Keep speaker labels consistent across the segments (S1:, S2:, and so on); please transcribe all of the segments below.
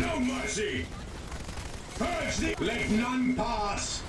S1: No mercy! Purge the... Let none pass!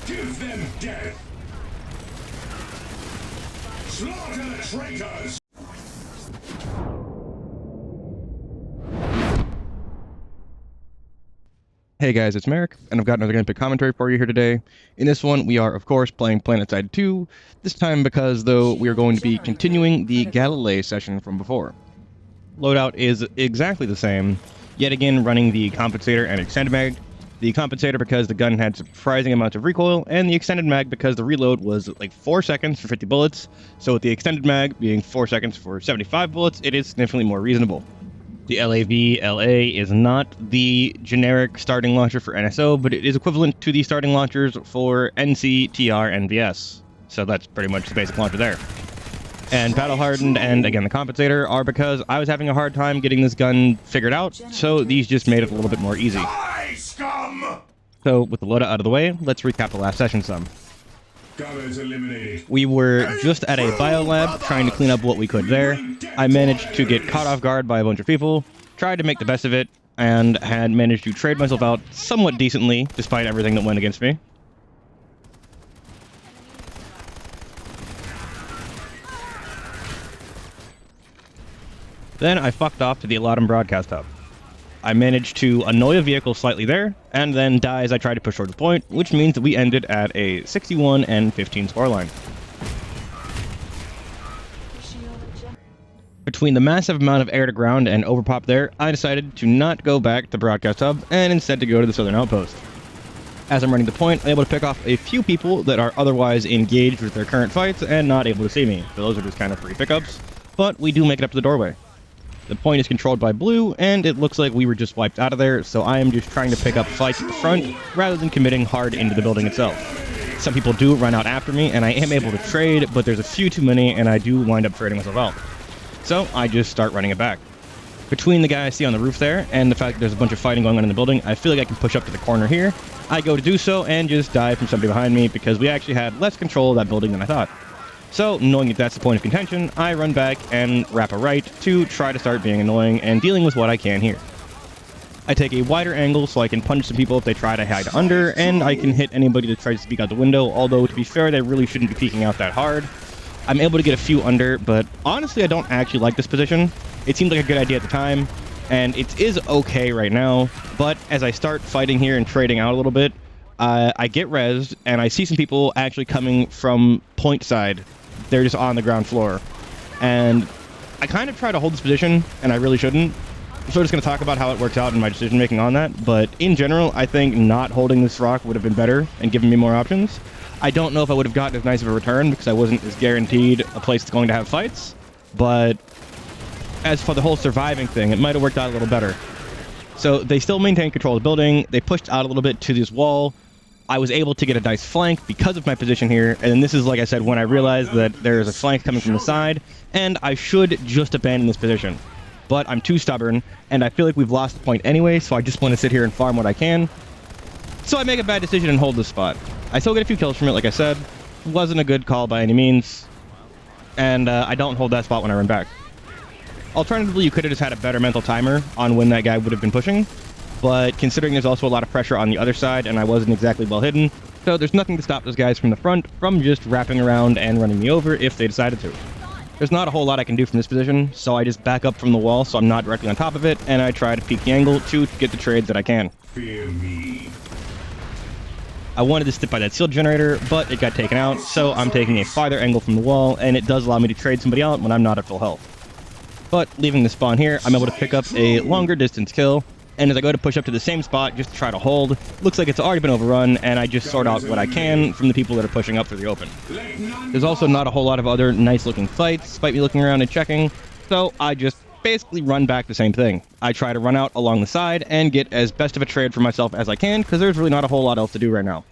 S1: Give them death! Slaughter traitors!
S2: Hey guys, it's Merrick, and I've got another gameplay commentary for you here today. In this one, we are, of course, playing Planetside 2, this time because, though, we are going to be continuing the Galilei session from before. Loadout is exactly the same, yet again running the compensator and extended mag. The compensator because the gun had surprising amounts of recoil, and the extended mag because the reload was like 4 seconds for 50 bullets, so with the extended mag being 4 seconds for 75 bullets, it is significantly more reasonable. The LAV-LA is not the generic starting launcher for NSO, but it is equivalent to the starting launchers for NC, TR, and VS. So that's pretty much the basic launcher there. And Battle Hardened and, again, the Compensator are because I was having a hard time getting this gun figured out, so these just made it a little bit more easy.
S1: Die, scum!
S2: So, with the loadout out of the way, let's recap the last session some.
S1: Gunners eliminated.
S2: We were just at a biolab trying to clean up what we could there. I managed to get caught off guard by a bunch of people, tried to make the best of it, and had managed to trade myself out somewhat decently, despite everything that went against me. Then I fucked off to the Aladdin broadcast hub. I managed to annoy a vehicle slightly there, and then die as I tried to push towards the point, which means that we ended at a 61 and 15 scoreline. Between the massive amount of air to ground and overpop there, I decided to not go back to broadcast hub, and instead to go to the southern outpost. As I'm running the point, I'm able to pick off a few people that are otherwise engaged with their current fights and not able to see me. So those are just kind of free pickups, but we do make it up to the doorway. The point is controlled by blue, and it looks like we were just wiped out of there, so I am just trying to pick up fights at the front, rather than committing hard into the building itself. Some people do run out after me, and I am able to trade, but there's a few too many, and I do wind up trading myself out. So, I just start running it back. Between the guy I see on the roof there, and the fact that there's a bunch of fighting going on in the building, I feel like I can push up to the corner here. I go to do so, and just die from somebody behind me, because we actually had less control of that building than I thought. So, knowing that that's the point of contention, I run back and wrap a right to try to start being annoying and dealing with what I can here. I take a wider angle so I can punch some people if they try to hide under, and I can hit anybody that tries to peek out the window, although to be fair, they really shouldn't be peeking out that hard. I'm able to get a few under, but honestly I don't actually like this position. It seemed like a good idea at the time, and it is okay right now, but as I start fighting here and trading out a little bit, I get rezzed, and I see some people actually coming from point side. They're just on the ground floor. And I kind of try to hold this position, and I really shouldn't. So I'm just going to talk about how it works out in my decision making on that. But in general, I think not holding this rock would have been better and given me more options. I don't know if I would have gotten as nice of a return because I wasn't as guaranteed a place that's going to have fights. But as for the whole surviving thing, it might have worked out a little better. So they still maintained control of the building. They pushed out a little bit to this wall. I was able to get a nice flank because of my position here, and this is, like I said, when I realized that there's a flank coming from the side, and I should just abandon this position. But I'm too stubborn, and I feel like we've lost the point anyway, so I just want to sit here and farm what I can. So I make a bad decision and hold this spot. I still get a few kills from it, like I said. Wasn't a good call by any means, and I don't hold that spot when I run back. Alternatively, you could have just had a better mental timer on when that guy would have been pushing. But considering there's also a lot of pressure on the other side and I wasn't exactly well hidden, so there's nothing to stop those guys from the front from just wrapping around and running me over if they decided to. There's not a whole lot I can do from this position, so I just back up from the wall so I'm not directly on top of it, and I try to peek the angle to get the trades that I can.
S1: Fear me.
S2: I wanted to stick by that shield generator, but it got taken out, so I'm taking a farther angle from the wall, and it does allow me to trade somebody out when I'm not at full health. But leaving the spawn here, I'm able to pick up a longer distance kill. And as I go to push up to the same spot just to try to hold, looks like it's already been overrun, and I just sort out what I can from the people that are pushing up through the open. There's also not a whole lot of other nice-looking fights, despite me looking around and checking, so I just basically run back the same thing. I try to run out along the side and get as best of a trade for myself as I can, because there's really not a whole lot else to do right now.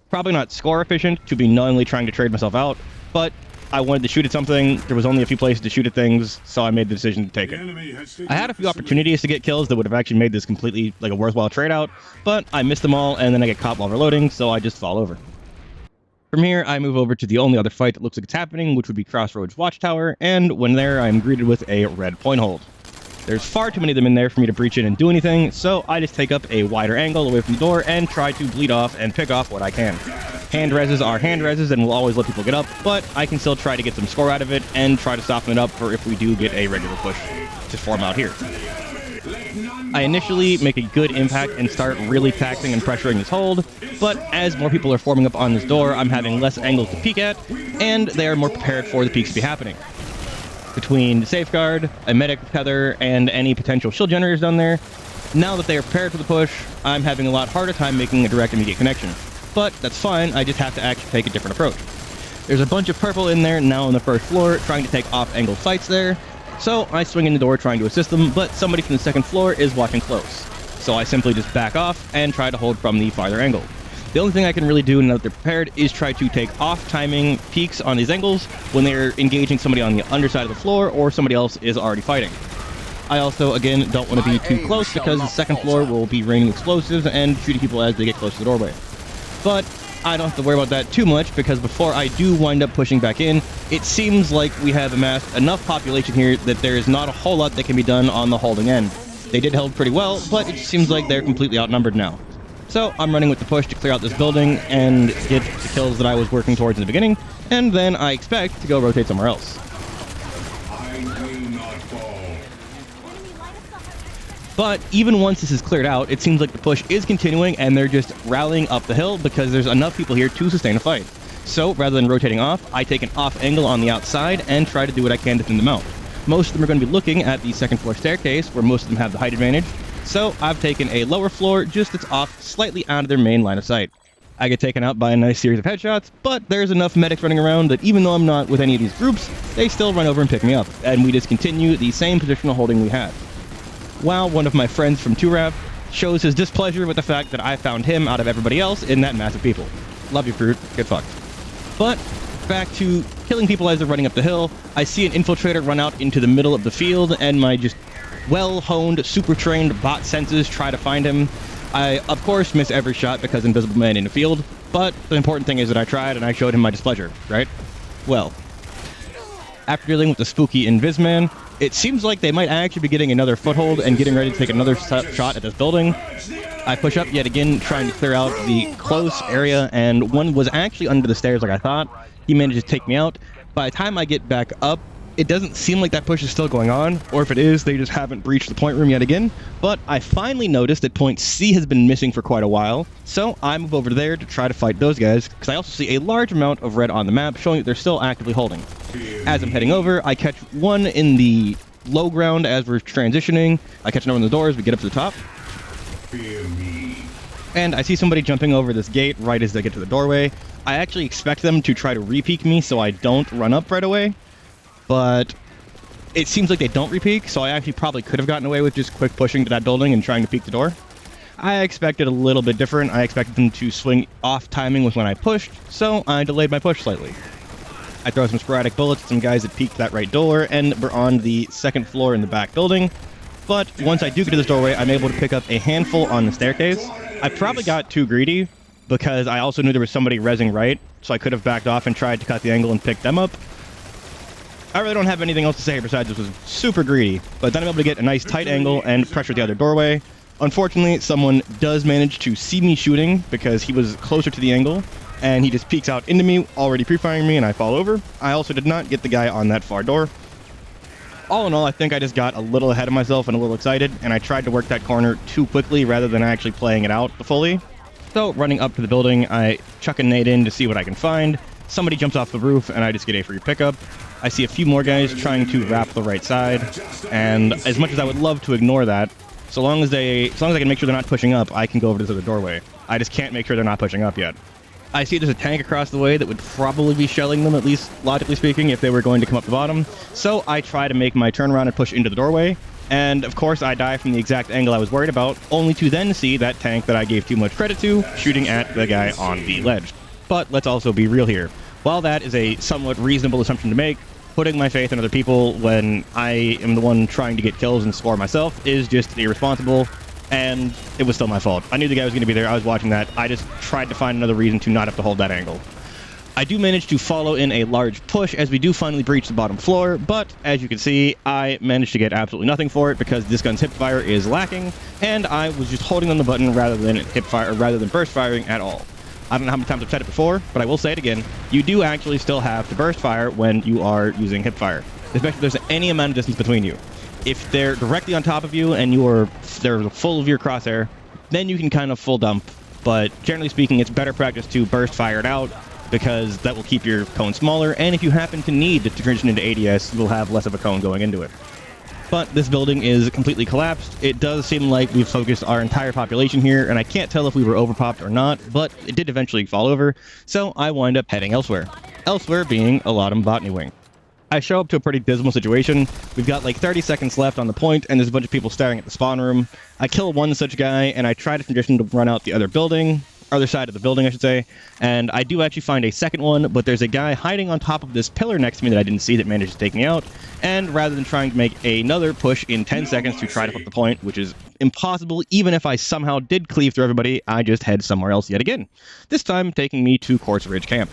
S2: Probably not score efficient to be knowingly trying to trade myself out, but I wanted to shoot at something. There was only a few places to shoot at things, so I made the decision to take it. I had a few opportunities to get kills that would have actually made this completely like a worthwhile trade out, but I missed them all, and then I get caught while reloading, so I just fall over. From here, I move over to the only other fight that looks like it's happening, which would be Crossroads Watchtower, and when there, I am greeted with a red point hold. There's far too many of them in there for me to breach in and do anything, so I just take up a wider angle away from the door and try to bleed off and pick off what I can. Hand reses are hand reses and will always let people get up, but I can still try to get some score out of it and try to soften it up for if we do get a regular push to form out here. I initially make a good impact and start really taxing and pressuring this hold, but as more people are forming up on this door, I'm having less angles to peek at, and they are more prepared for the peeks to be happening. Between the safeguard, a medic tether, and any potential shield generators down there, now that they are prepared for the push, I'm having a lot harder time making a direct immediate connection. But that's fine, I just have to actually take a different approach. There's a bunch of purple in there now on the first floor trying to take off-angle sights there, so I swing in the door trying to assist them, but somebody from the second floor is watching close. So I simply just back off and try to hold from the farther angle. The only thing I can really do now that they're prepared is try to take off timing peaks on these angles when they're engaging somebody on the underside of the floor or somebody else is already fighting. I also, again, don't want to be too close because the second floor will be raining explosives and shooting people as they get close to the doorway. But I don't have to worry about that too much because before I do wind up pushing back in, it seems like we have amassed enough population here that there is not a whole lot that can be done on the holding end. They did hold pretty well, but it seems like they're completely outnumbered now. So I'm running with the push to clear out this building and get the kills that I was working towards in the beginning, and then I expect to go rotate somewhere else.
S1: I will not fall.
S2: But even once this is cleared out, it seems like the push is continuing and they're just rallying up the hill because there's enough people here to sustain a fight. So rather than rotating off, I take an off angle on the outside and try to do what I can to thin them out. Most of them are going to be looking at the second floor staircase where most of them have the height advantage. So I've taken a lower floor just that's off slightly out of their main line of sight. I get taken out by a nice series of headshots, but there's enough medics running around that even though I'm not with any of these groups, they still run over and pick me up, and we just continue the same positional holding we had. While one of my friends from 2RAV shows his displeasure with the fact that I found him out of everybody else in that mass of people. Love you, fruit. Get fucked. But back to killing people as they're running up the hill, I see an infiltrator run out into the middle of the field, and my just well-honed, super-trained bot senses try to find him. I, of course, miss every shot because Invisible Man in the field, but the important thing is that I tried and I showed him my displeasure, right? Well, after dealing with the spooky Invisman, it seems like they might actually be getting another foothold and getting ready to take another shot at this building. I push up yet again, trying to clear out the close area, and one was actually under the stairs like I thought. He managed to take me out. By the time I get back up, it doesn't seem like that push is still going on, or if it is, they just haven't breached the point room yet again. But I finally noticed that point C has been missing for quite a while, so I move over there to try to fight those guys, because I also see a large amount of red on the map, showing that they're still actively holding. As I'm heading over, I catch one in the low ground as we're transitioning. I catch another in the doors, we get up to the top. And I see somebody jumping over this gate right as they get to the doorway. I actually expect them to try to re-peek me so I don't run up right away. But it seems like they don't repeak, so I actually probably could have gotten away with just quick pushing to that building and trying to peek the door. I expected a little bit different. I expected them to swing off timing with when I pushed, so I delayed my push slightly. I throw some sporadic bullets at some guys that peeked that right door, and we're on the second floor in the back building. But once I do get to this doorway, I'm able to pick up a handful on the staircase. I probably got too greedy, because I also knew there was somebody rezzing right, so I could have backed off and tried to cut the angle and pick them up. I really don't have anything else to say besides this was super greedy, but then I'm able to get a nice tight angle and pressure the other doorway. Unfortunately, someone does manage to see me shooting because he was closer to the angle, and he just peeks out into me, already pre-firing me, and I fall over. I also did not get the guy on that far door. All in all, I think I just got a little ahead of myself and a little excited, and I tried to work that corner too quickly rather than actually playing it out fully. So, running up to the building, I chuck a nade in to see what I can find. Somebody jumps off the roof, and I just get a free pickup. I see a few more guys trying to wrap the right side, and as much as I would love to ignore that, so long as I can make sure they're not pushing up, I can go over to the other doorway. I just can't make sure they're not pushing up yet. I see there's a tank across the way that would probably be shelling them, at least logically speaking, if they were going to come up the bottom. So I try to make my turnaround and push into the doorway, and of course I die from the exact angle I was worried about, only to then see that tank that I gave too much credit to shooting at the guy on the ledge. But let's also be real here. While that is a somewhat reasonable assumption to make, putting my faith in other people when I am the one trying to get kills and score myself is just irresponsible, and it was still my fault. I knew the guy was going to be there, I was watching that, I just tried to find another reason to not have to hold that angle. I do manage to follow in a large push as we do finally breach the bottom floor, but as you can see, I managed to get absolutely nothing for it because this gun's hipfire is lacking, and I was just holding on the button rather than hipfire, or rather than burst firing at all. I don't know how many times I've said it before, but I will say it again. You do actually still have to burst fire when you are using hipfire, especially if there's any amount of distance between you. If they're directly on top of you and they're full of your crosshair, then you can kind of full dump, but generally speaking, it's better practice to burst fire it out, because that will keep your cone smaller, and if you happen to need to transition into ADS, you will have less of a cone going into it. But this building is completely collapsed. It does seem like we've focused our entire population here, and I can't tell if we were overpopped or not, but it did eventually fall over, so I wind up heading elsewhere. Elsewhere being Aladdin Botany Wing. I show up to a pretty dismal situation. We've got like 30 seconds left on the point, and there's a bunch of people staring at the spawn room. I kill one such guy, and I try to transition to run out the other side of the building, I should say, and I do actually find a second one, but there's a guy hiding on top of this pillar next to me that I didn't see that managed to take me out, and rather than trying to make another push in 10 seconds to try to flip the point, which is impossible even if I somehow did cleave through everybody, I just head somewhere else yet again, this time taking me to Quartz Ridge Camp.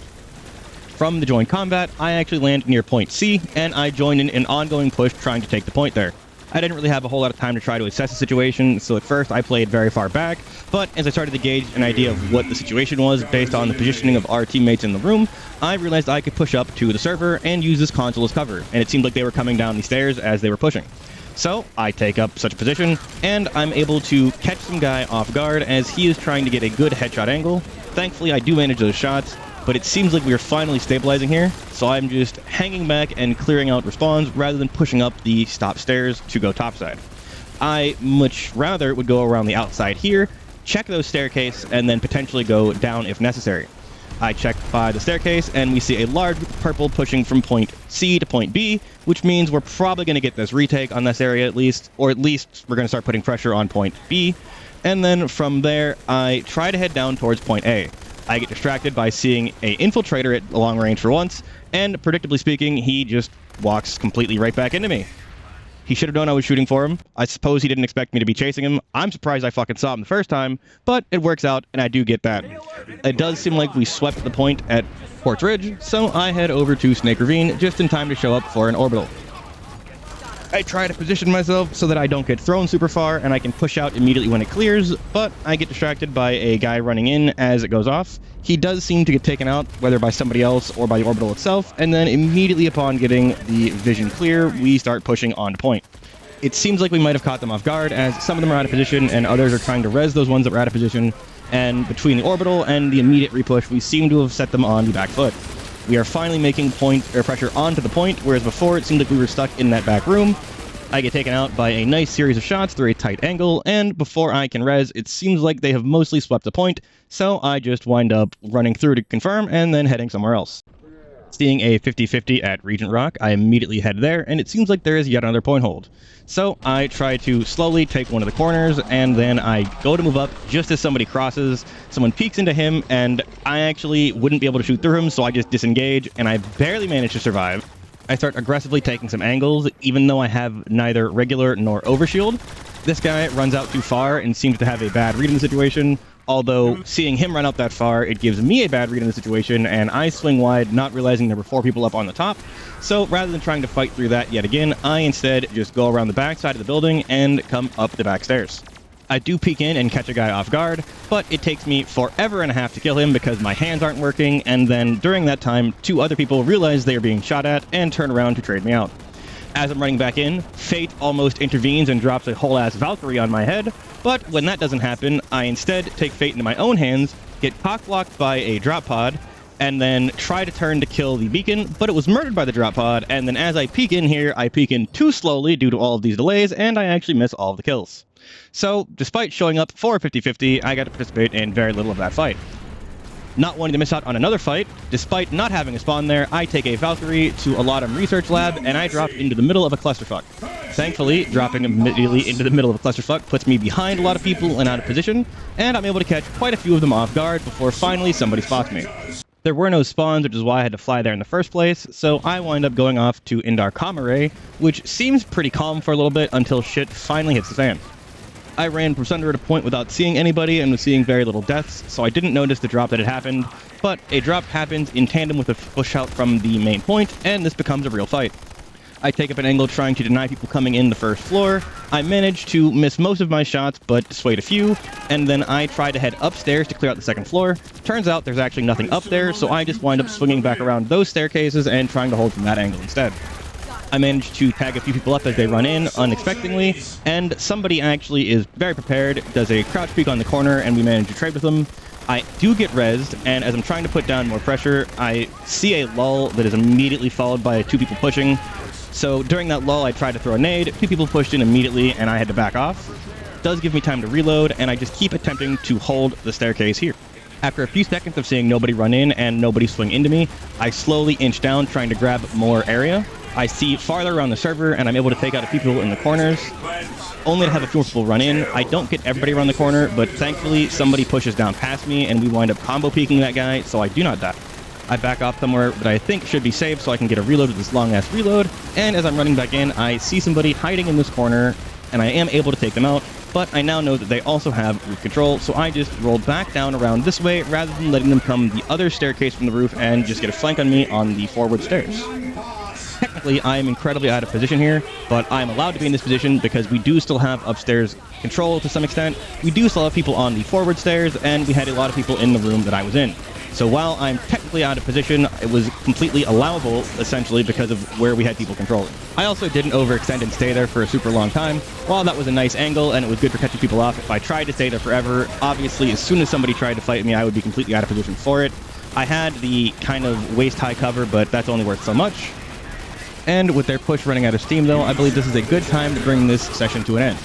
S2: From the joint combat, I actually land near point C, and I join in an ongoing push trying to take the point there. I didn't really have a whole lot of time to try to assess the situation, so at first I played very far back, but as I started to gauge an idea of what the situation was based on the positioning of our teammates in the room, I realized I could push up to the server and use this console as cover, and it seemed like they were coming down the stairs as they were pushing. So I take up such a position, and I'm able to catch some guy off guard as he is trying to get a good headshot angle. Thankfully I do manage those shots, but it seems like we are finally stabilizing here, so I'm just hanging back and clearing out respawns rather than pushing up the stop stairs to go topside. I much rather would go around the outside here, check those staircase, and then potentially go down if necessary. I check by the staircase, and we see a large group of purple pushing from point C to point B, which means we're probably going to get this retake on this area at least, or at least we're going to start putting pressure on point B, and then from there, I try to head down towards point A. I get distracted by seeing a infiltrator at long range for once, and predictably speaking, he just walks completely right back into me. He should have known I was shooting for him. I suppose he didn't expect me to be chasing him. I'm surprised I fucking saw him the first time, but it works out, and I do get that. It does seem like we swept the point at Quartz Ridge, so I head over to Snake Ravine just in time to show up for an orbital. I try to position myself so that I don't get thrown super far and I can push out immediately when it clears, but I get distracted by a guy running in as it goes off. He does seem to get taken out, whether by somebody else or by the orbital itself, and then immediately upon getting the vision clear, we start pushing on to point. It seems like we might have caught them off guard, as some of them are out of position and others are trying to res those ones that were out of position, and between the orbital and the immediate repush, we seem to have set them on the back foot. We are finally making pressure onto the point, whereas before it seemed like we were stuck in that back room. I get taken out by a nice series of shots through a tight angle, and before I can res, it seems like they have mostly swept the point, so I just wind up running through to confirm and then heading somewhere else. Seeing a 50-50 at Regent Rock, I immediately head there, and it seems like there is yet another point hold. So I try to slowly take one of the corners, and then I go to move up just as somebody crosses. Someone peeks into him, and I actually wouldn't be able to shoot through him, so I just disengage, and I barely manage to survive. I start aggressively taking some angles, even though I have neither regular nor overshield. This guy runs out too far and seems to have a bad read in the situation, although seeing him run out that far, it gives me a bad read in the situation, and I swing wide, not realizing there were 4 people up on the top. So rather than trying to fight through that yet again, I instead just go around the back side of the building and come up the back stairs. I do peek in and catch a guy off guard, but it takes me forever and a half to kill him because my hands aren't working, and then during that time, 2 other people realize they are being shot at and turn around to trade me out. As I'm running back in, fate almost intervenes and drops a whole-ass Valkyrie on my head, but when that doesn't happen, I instead take fate into my own hands, get cock-blocked by a drop pod, and then try to turn to kill the beacon, but it was murdered by the drop pod, and then as I peek in here, I peek in too slowly due to all of these delays, and I actually miss all of the kills. So, despite showing up for a 50-50, I got to participate in very little of that fight. Not wanting to miss out on another fight, despite not having a spawn there, I take a Valkyrie to Aladdin Research Lab, and I drop into the middle of a clusterfuck. Thankfully, dropping immediately into the middle of a clusterfuck puts me behind a lot of people and out of position, and I'm able to catch quite a few of them off guard before finally somebody spots me. There were no spawns, which is why I had to fly there in the first place, so I wind up going off to Indar Kamare, which seems pretty calm for a little bit until shit finally hits the fan. I ran from center at a point without seeing anybody and was seeing very little deaths, so I didn't notice the drop that had happened, but a drop happens in tandem with a push out from the main point, and this becomes a real fight. I take up an angle trying to deny people coming in the first floor. I manage to miss most of my shots, but dissuade a few, and then I try to head upstairs to clear out the second floor. Turns out there's actually nothing up there, so I just wind up swinging back around those staircases and trying to hold from that angle instead. I managed to tag a few people up as they run in unexpectedly, and somebody actually is very prepared, does a crouch peek on the corner, and we manage to trade with them. I do get rezzed, and as I'm trying to put down more pressure, I see a lull that is immediately followed by 2 people pushing. So during that lull, I tried to throw a nade, 2 people pushed in immediately, and I had to back off. It does give me time to reload, and I just keep attempting to hold the staircase here. After a few seconds of seeing nobody run in and nobody swing into me, I slowly inch down trying to grab more area. I see farther around the server, and I'm able to take out a few people in the corners, only to have a few people run in. I don't get everybody around the corner, but thankfully somebody pushes down past me, and we wind up combo peeking that guy, so I do not die. I back off somewhere that I think should be safe so I can get a reload with this long-ass reload, and as I'm running back in, I see somebody hiding in this corner, and I am able to take them out, but I now know that they also have roof control, so I just rolled back down around this way rather than letting them come the other staircase from the roof and just get a flank on me on the forward stairs. Technically, I am incredibly out of position here, but I'm allowed to be in this position because we do still have upstairs control to some extent. We do still have people on the forward stairs, and we had a lot of people in the room that I was in. So while I'm technically out of position, it was completely allowable, essentially, because of where we had people controlling. I also didn't overextend and stay there for a super long time. While that was a nice angle and it was good for catching people off, if I tried to stay there forever, obviously as soon as somebody tried to fight me, I would be completely out of position for it. I had the kind of waist-high cover, but that's only worth so much. And with their push running out of steam, though, I believe this is a good time to bring this session to an end.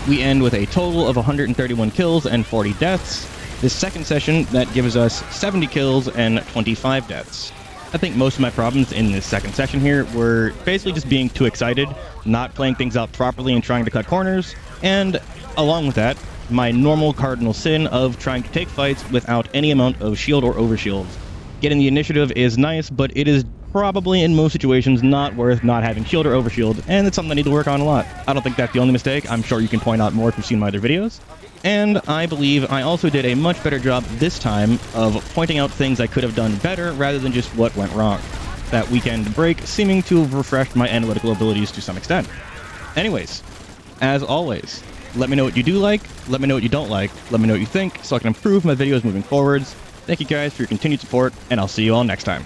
S2: We end with a total of 131 kills and 40 deaths. This second session, that gives us 70 kills and 25 deaths. I think most of my problems in this second session here were basically just being too excited, not playing things out properly and trying to cut corners, and along with that, my normal cardinal sin of trying to take fights without any amount of shield or overshield. Getting the initiative is nice, but it is probably in most situations not worth not having shield or overshield, and it's something I need to work on a lot. I don't think that's the only mistake. I'm sure you can point out more if you've seen my other videos. And I believe I also did a much better job this time of pointing out things I could have done better rather than just what went wrong. That weekend break seeming to have refreshed my analytical abilities to some extent. Anyways, as always, let me know what you do like, let me know what you don't like, let me know what you think so I can improve my videos moving forwards. Thank you guys for your continued support, and I'll see you all next time.